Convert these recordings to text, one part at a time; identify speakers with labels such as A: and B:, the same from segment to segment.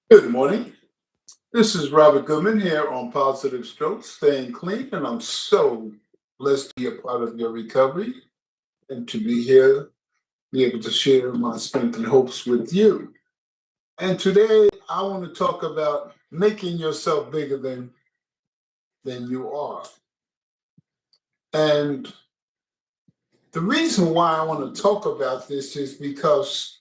A: Good morning. This is Robert Goodman here on Positive Strokes, staying clean, and I'm so blessed to be a part of your recovery and to be here, be able to share my strength and hopes with you. And today I want to talk about making yourself bigger than you are. And the reason why I want to talk about this is because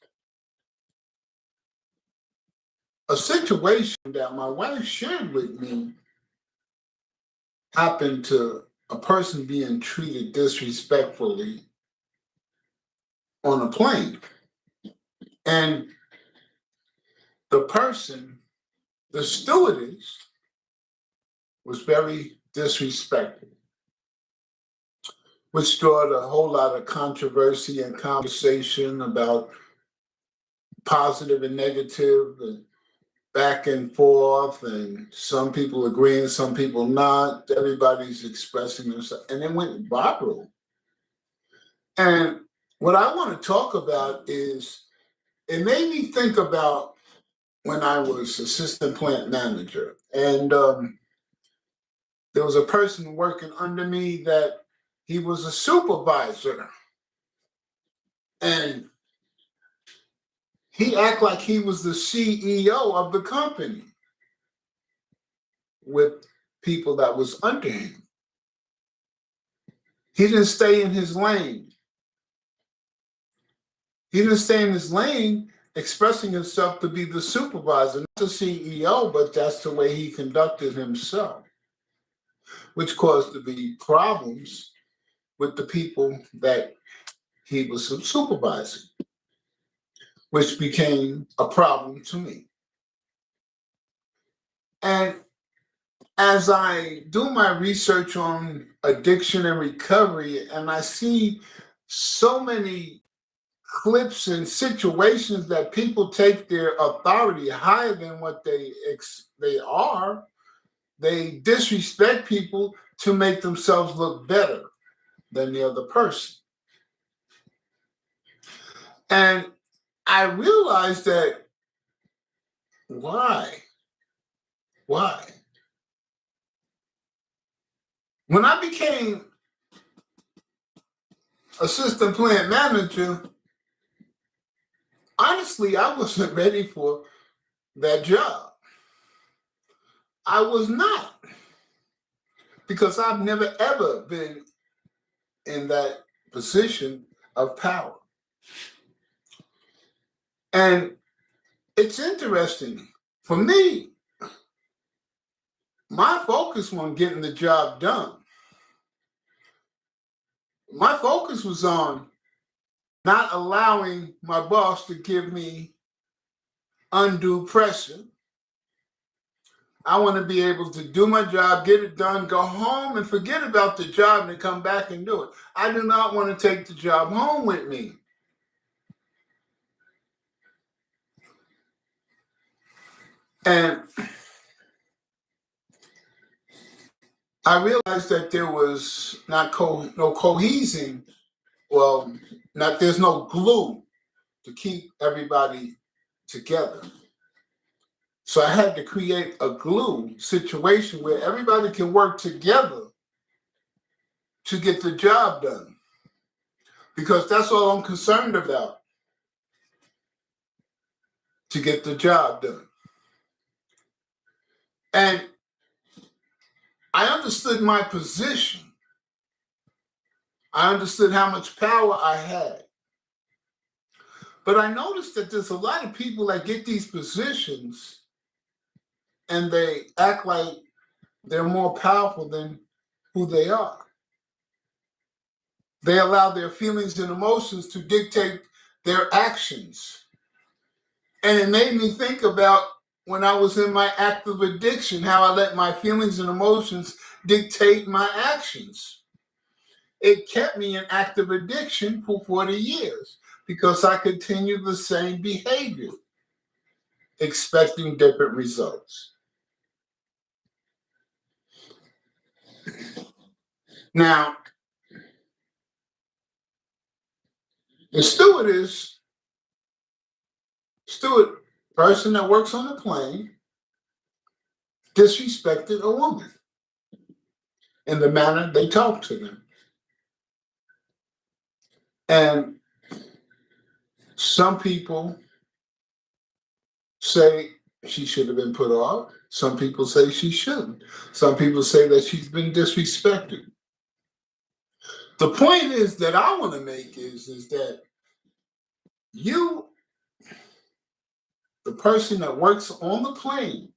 A: a situation that my wife shared with me happened to a person being treated disrespectfully on a plane. And the person, the stewardess, was very disrespectful, which brought a whole lot of controversy and conversation about positive and negative and back and forth, and some people agreeing, some people not. Everybody's expressing themselves, and it went viral. And what I want to talk about is it made me think about when I was assistant plant manager. And there was a person working under me that he was a supervisor. And he acted like he was the CEO of the company with people that was under him. He didn't stay in his lane. He didn't stay in his lane expressing himself to be the supervisor, not the CEO, but that's the way he conducted himself, which caused to be problems with the people that he was supervising, which became a problem to me. And as I do my research on addiction and recovery, and I see so many clips and situations that people take their authority higher than what they are, they disrespect people to make themselves look better than the other person. And I realized that why? Why? When I became assistant plant manager, honestly, I wasn't ready for that job. I was not, because I've never ever been in that position of power. And it's interesting. For me, my focus on getting the job done, my focus was on not allowing my boss to give me undue pressure. I want to be able to do my job, get it done, go home and forget about the job and come back and do it. I do not want to take the job home with me. And I realized that there was no cohesion. Well, not there's no glue to keep everybody together. So I had to create a glue situation where everybody can work together to get the job done. Because that's all I'm concerned about, to get the job done. And I understood my position. I understood how much power I had. But I noticed that there's a lot of people that get these positions and they act like they're more powerful than who they are. They allow their feelings and emotions to dictate their actions. And it made me think about when I was in my active addiction, how I let my feelings and emotions dictate my actions. It kept me in active addiction for 40 years because I continued the same behavior, expecting different results. Now, the steward person that works on the plane disrespected a woman in the manner they talked to them. And some people say she should have been put off. Some people say she shouldn't. Some people say that she's been disrespected. The point is that I want to make is that you, the person that works on the plane,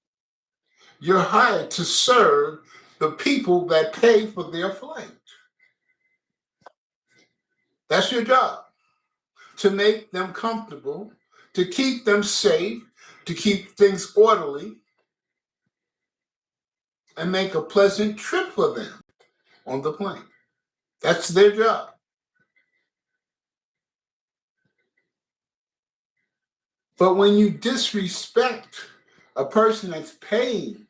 A: you're hired to serve the people that pay for their flight. That's your job, to make them comfortable, to keep them safe, to keep things orderly, and make a pleasant trip for them on the plane. That's their job. But when you disrespect a person that's paying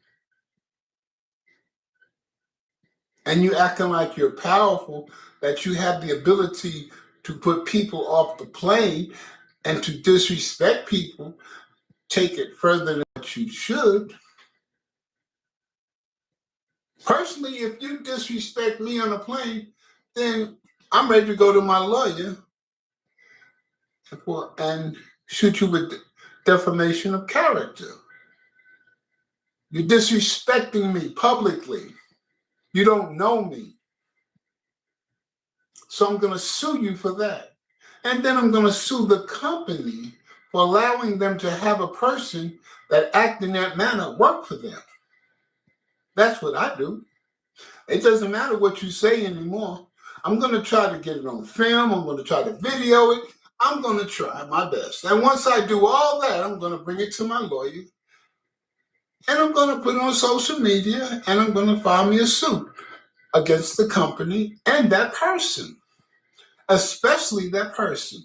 A: and you acting like you're powerful, that you have the ability to put people off the plane and to disrespect people, take it further than what you should. Personally, if you disrespect me on a plane, then I'm ready to go to my lawyer and shoot you with defamation of character. You're disrespecting me publicly. You don't know me. So I'm going to sue you for that. And then I'm going to sue the company for allowing them to have a person that act in that manner work for them. That's what I do. It doesn't matter what you say anymore. I'm going to try to get it on film. I'm going to try to video it. I'm going to try my best. And once I do all that, I'm going to bring it to my lawyer. And I'm going to put it on social media. And I'm going to file me a suit against the company and that person. Especially that person.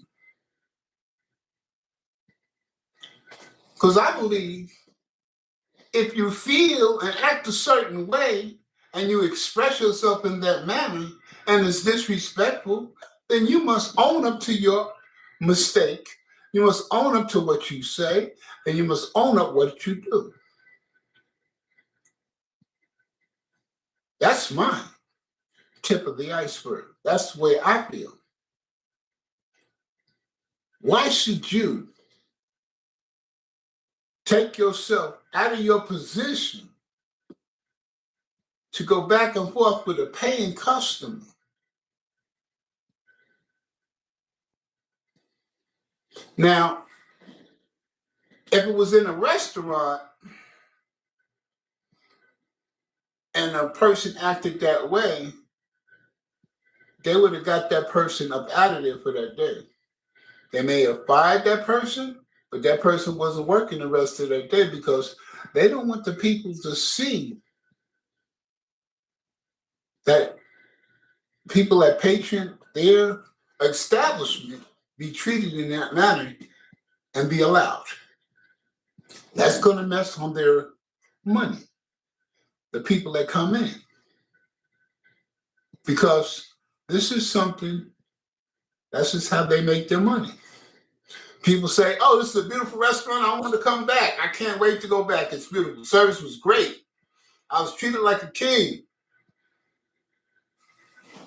A: Because I believe if you feel and act a certain way and you express yourself in that manner and it's disrespectful, then you must own up to your mistake. You must own up to what you say, and you must own up what you do. That's my tip of the iceberg. That's the way I feel. Why should you take yourself out of your position to go back and forth with a paying customer? Now, if it was in a restaurant and a person acted that way, they would have got that person up out of there for that day. They may have fired that person, but that person wasn't working the rest of their day because they don't want the people to see that people at Patreon, their establishment, be treated in that manner and be allowed. That's going to mess on their money, the people that come in. Because this is something, that's just how they make their money. People say, oh, this is a beautiful restaurant. I want to come back. I can't wait to go back. It's beautiful. The service was great. I was treated like a king.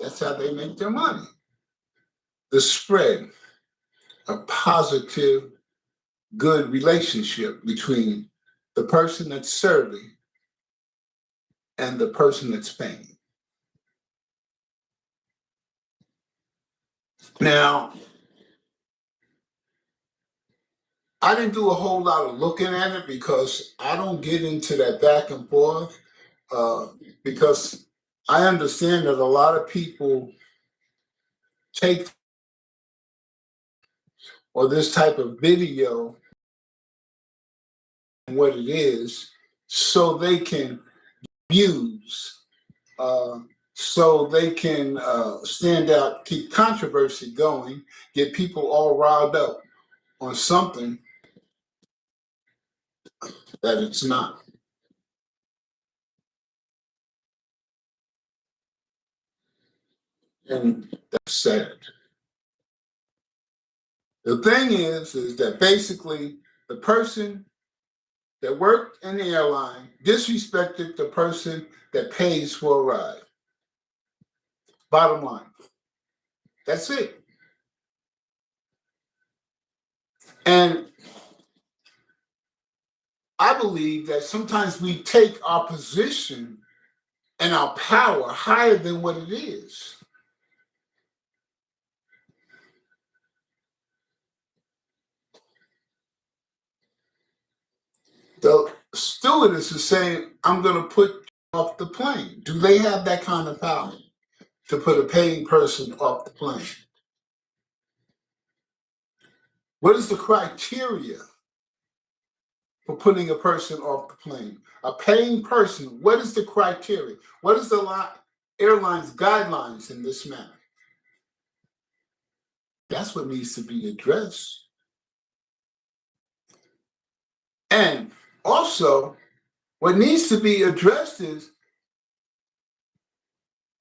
A: That's how they make their money. The spread of positive, good relationship between the person that's serving and the person that's paying. Now, I didn't do a whole lot of looking at it because I don't get into that back and forth because I understand that a lot of people take or this type of video and what it is so they can views, so they can stand out, keep controversy going, get people all riled up on something that it's not. And that's sad. The thing is that basically the person that worked in the airline disrespected the person that pays for a ride. Bottom line. That's it. And I believe that sometimes we take our position and our power higher than what it is. The stewardess is saying, I'm going to put you off the plane. Do they have that kind of power to put a paying person off the plane? What is the criteria for putting a person off the plane? A paying person, what is the criteria? What is the airline's guidelines in this matter? That's what needs to be addressed. And also, what needs to be addressed is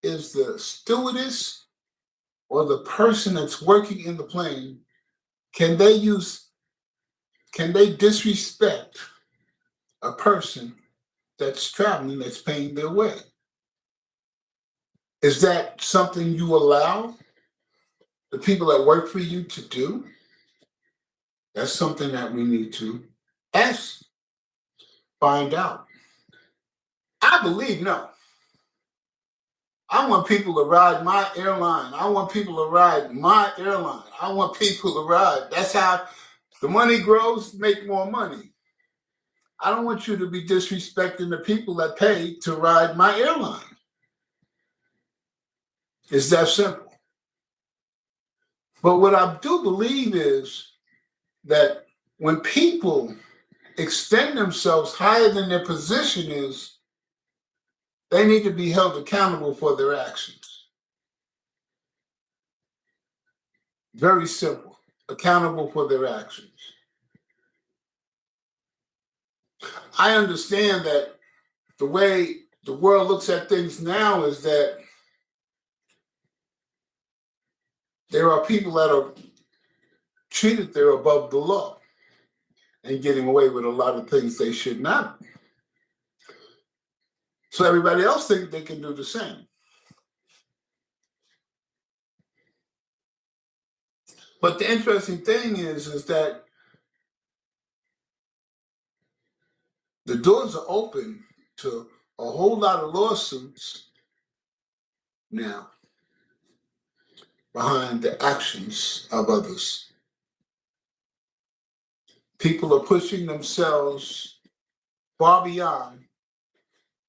A: the stewardess or the person that's working in the plane, can they disrespect a person that's traveling, that's paying their way? Is that something you allow the people that work for you to do? That's something that we need to ask, find out. I believe no. I want people to ride my airline. I want people to ride my airline. I want people to ride. That's how the money grows, make more money. I don't want you to be disrespecting the people that pay to ride my airline. It's that simple. But what I do believe is that when people extend themselves higher than their position is, they need to be held accountable for their actions. Very simple. Accountable for their actions. I understand that the way the world looks at things now is that there are people that are treated they're above the law and getting away with a lot of things they should not. So everybody else thinks they can do the same. But the interesting thing is that the doors are open to a whole lot of lawsuits now behind the actions of others. People are pushing themselves far beyond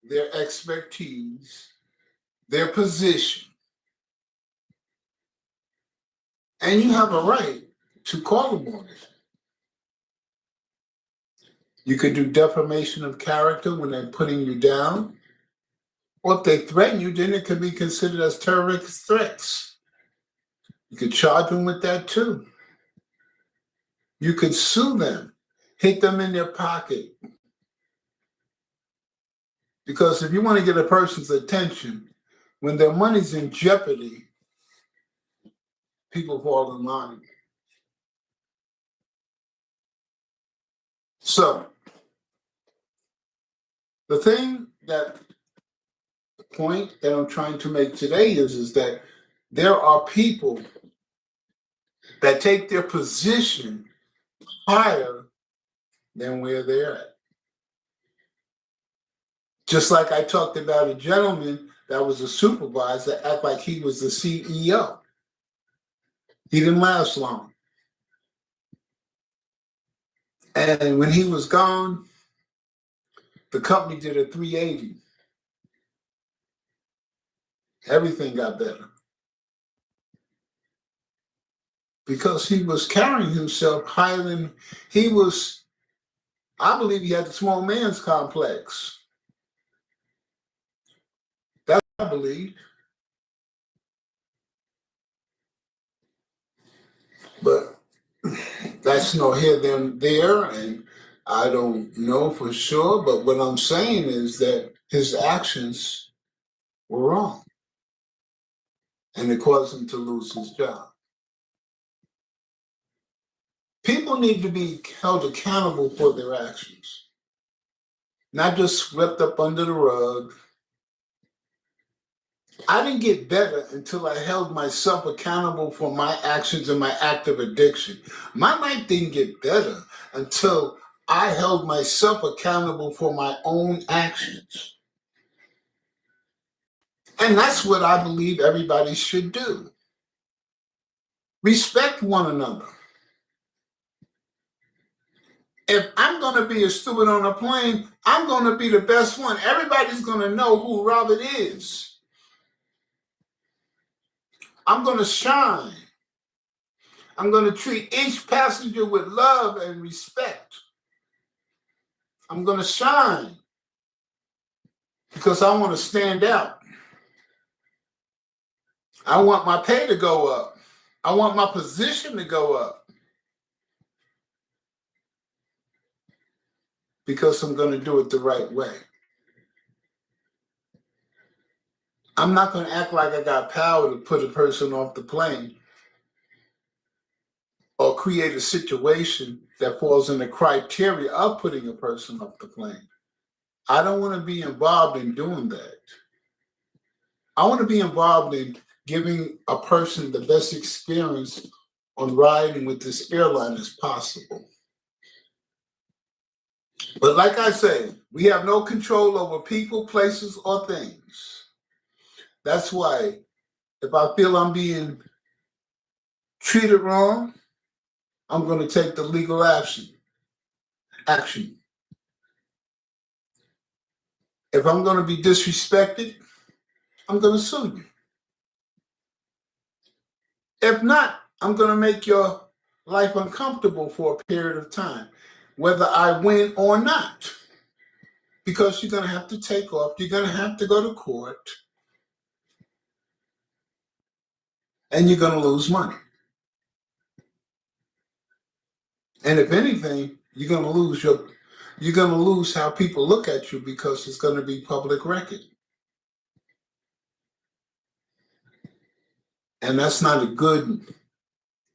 A: their expertise, their position. And you have a right to call them on it. You could do defamation of character when they're putting you down. Or if they threaten you, then it could be considered as terrorist threats. You could charge them with that too. You could sue them, hit them in their pocket. Because if you want to get a person's attention, when their money's in jeopardy, people fall in line. So, the point that I'm trying to make today is that there are people that take their position higher than where they're at. Just like I talked about a gentleman that was a supervisor, act like he was the CEO. He didn't last long. And when he was gone, the company did a 380. Everything got better. Because he was carrying himself higher than he was. I believe he had the small man's complex. That's what I believe. But that's no here than there, and I don't know for sure. But what I'm saying is that his actions were wrong, and it caused him to lose his job. People need to be held accountable for their actions, not just swept up under the rug. I didn't get better until I held myself accountable for my actions and my active addiction. My life didn't get better until I held myself accountable for my own actions. And that's what I believe everybody should do. Respect one another. If I'm going to be a steward on a plane, I'm going to be the best one. Everybody's going to know who Robert is. I'm going to shine. I'm going to treat each passenger with love and respect. I'm going to shine because I want to stand out. I want my pay to go up. I want my position to go up because I'm going to do it the right way. I'm not going to act like I got power to put a person off the plane or create a situation that falls in the criteria of putting a person off the plane. I don't want to be involved in doing that. I want to be involved in giving a person the best experience on riding with this airline as possible. But like I say, we have no control over people, places, or things. That's why if I feel I'm being treated wrong, I'm going to take the legal action. If I'm going to be disrespected, I'm going to sue you. If not, I'm going to make your life uncomfortable for a period of time, whether I win or not, because you're going to have to take off. You're going to have to go to court, and you're going to lose money. And if anything, you're going to lose how people look at you because it's going to be public record. And that's not a good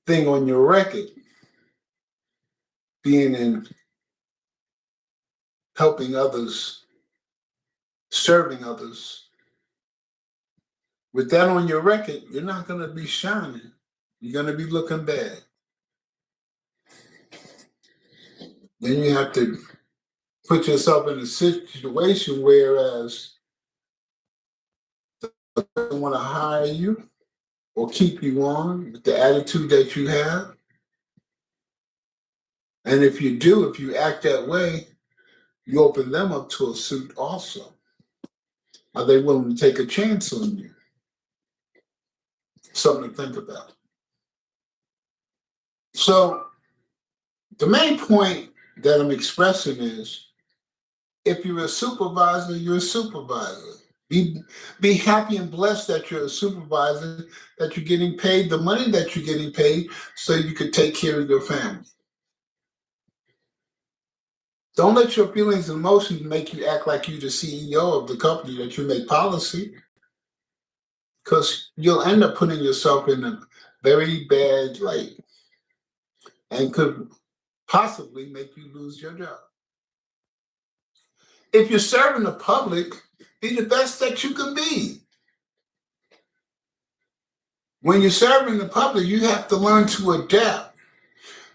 A: thing on your record, being in helping others, serving others. With that on your record, you're not going to be shining. You're going to be looking bad. Then you have to put yourself in a situation whereas they don't want to hire you or keep you on with the attitude that you have. And if you act that way, you open them up to a suit also. Are they willing to take a chance on you? Something to think about. So the main point that I'm expressing is, if you're a supervisor, you're a supervisor. Be happy and blessed that you're a supervisor, that you're getting paid the money that you're getting paid so you can take care of your family. Don't let your feelings and emotions make you act like you're the CEO of the company that you make policy, because you'll end up putting yourself in a very bad light and could possibly make you lose your job. If you're serving the public, be the best that you can be. When you're serving the public, you have to learn to adapt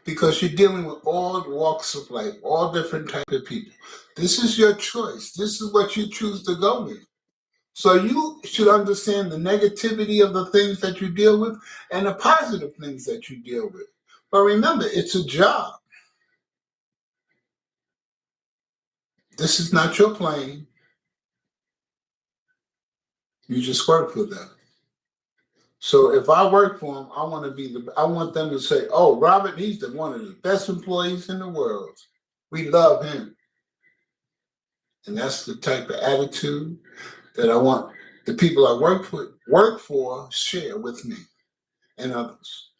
A: because you're dealing with all walks of life, all different types of people. This is your choice. This is what you choose to go with. So you should understand the negativity of the things that you deal with and the positive things that you deal with. But remember, it's a job. This is not your plane. You just work for them. So if I work for them, I want them to say, "Oh, Robert, he's one of the best employees in the world. We love him." And that's the type of attitude that I want the people I work for share with me and others.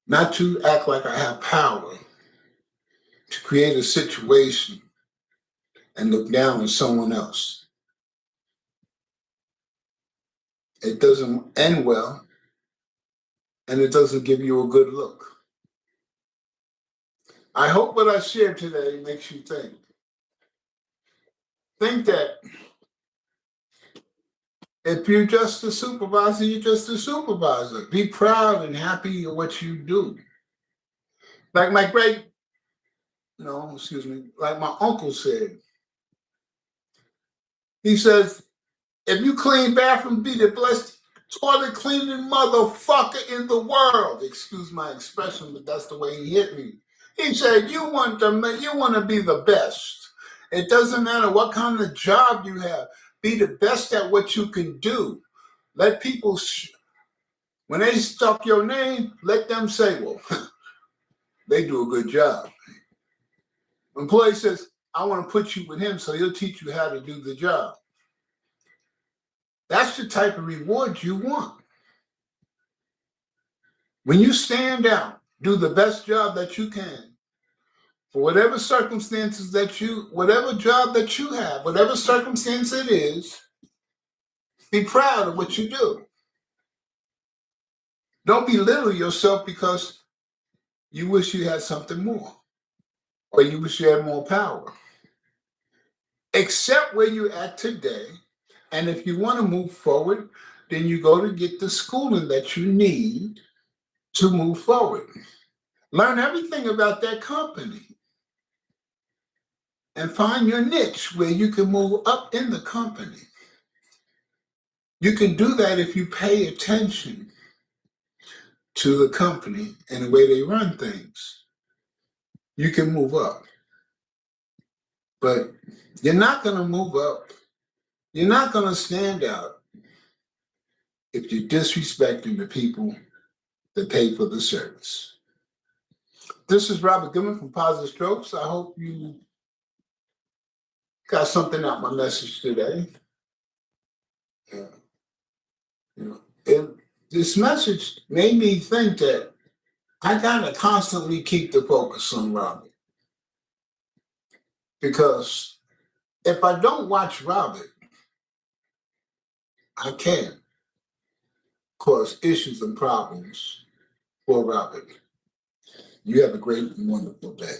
A: Not to act like I have power to create a situation and look down on someone else. It doesn't end well, and it doesn't give you a good look. I hope what I shared today makes you think. Think that if you're just a supervisor, you're just a supervisor. Be proud and happy of what you do. Like my like my uncle said. He says, if you clean bathroom, be the blessed toilet cleaning motherfucker in the world. Excuse my expression, but that's the way he hit me. He said, you want to be the best. It doesn't matter what kind of job you have. Be the best at what you can do. Let people, when they stuck your name, let them say, well, they do a good job. Employee says, I want to put you with him so he'll teach you how to do the job. That's the type of reward you want. When you stand out, do the best job that you can for whatever circumstances whatever job that you have, whatever circumstance it is, be proud of what you do. Don't belittle yourself because you wish you had something more or you wish you had more power. Accept where you're at today. And if you want to move forward, then you go to get the schooling that you need to move forward. Learn everything about that company and find your niche where you can move up in the company. You can do that if you pay attention to the company and the way they run things. You can move up. But you're not going to move up. You're not going to stand out if you're disrespecting the people that pay for the service. This is Robert Goodman from Positive Strokes. I hope you got something out of my message today. This message made me think that I gotta constantly keep the focus on Robert. Because if I don't watch Robert, I can cause issues and problems for Robert. You have a great and wonderful day.